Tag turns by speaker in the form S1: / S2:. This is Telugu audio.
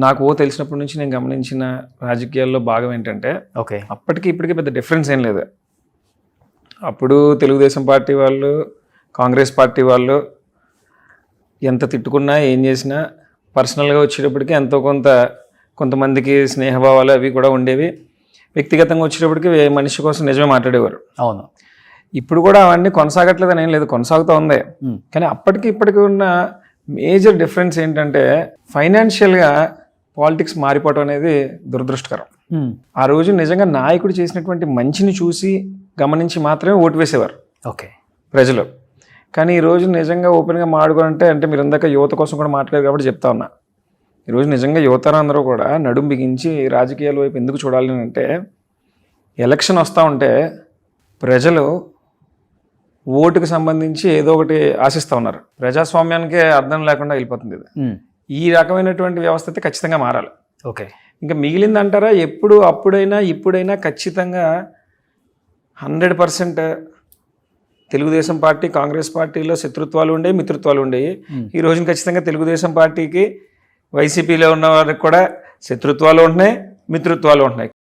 S1: నాకు తెలిసినప్పటి నుంచి నేను గమనించిన రాజకీయాల్లో భాగం ఏంటంటే
S2: ఓకే.
S1: అప్పటికి ఇప్పటికీ పెద్ద డిఫరెన్స్ ఏం లేదు. అప్పుడు తెలుగుదేశం పార్టీ వాళ్ళు, కాంగ్రెస్ పార్టీ వాళ్ళు ఎంత తిట్టుకున్నా ఏం చేసినా పర్సనల్గా వచ్చేటప్పటికి ఎంతో కొంతమందికి స్నేహభావాలు అవి కూడా ఉండేవి. వ్యక్తిగతంగా వచ్చేటప్పటికి మనిషి కోసం నిజమే మాట్లాడేవారు.
S2: అవును.
S1: ఇప్పుడు కూడా అవన్నీ కొనసాగట్లేదని ఏం లేదు, కొనసాగుతూ ఉంది. కానీ అప్పటికి ఇప్పటికి ఉన్న మేజర్ డిఫరెన్స్ ఏంటంటే ఫైనాన్షియల్గా పాలిటిక్స్ మారిపోవటం అనేది దురదృష్టకరం. ఆ రోజు నిజంగా నాయకుడు చేసినటువంటి మంచిని చూసి గమనించి మాత్రమే ఓటు వేసేవారు
S2: ఓకే
S1: ప్రజలు. కానీ ఈరోజు నిజంగా ఓపెన్గా మాట్లాడుకోవాలంటే అంటే మీరు ఇందాక యువత కోసం కూడా మాట్లాడారు కాబట్టి చెప్తా ఉన్నా. ఈరోజు నిజంగా యువతరందరూ కూడా నడుం బిగించి రాజకీయాల వైపు ఎందుకు చూడాలి అంటే ఎలక్షన్ వస్తూ ఉంటే ప్రజలు ఓటుకు సంబంధించి ఏదో ఒకటి ఆశిస్తూ ఉన్నారు. ప్రజాస్వామ్యానికే అర్థం లేకుండా వెళ్ళిపోతుంది ఇది. ఈ రకమైనటువంటి వ్యవస్థ అయితే ఖచ్చితంగా మారాలి.
S2: ఓకే.
S1: ఇంకా మిగిలింది అంటారా అప్పుడైనా ఇప్పుడైనా ఖచ్చితంగా 100% తెలుగుదేశం పార్టీ కాంగ్రెస్ పార్టీలో శత్రుత్వాలు ఉండేవి, మిత్రుత్వాలు ఉండేవి. ఈ రోజున ఖచ్చితంగా తెలుగుదేశం పార్టీకి వైసీపీలో ఉన్న వారికి కూడా శత్రుత్వాలు ఉంటున్నాయి, మిత్రుత్వాలు ఉంటున్నాయి.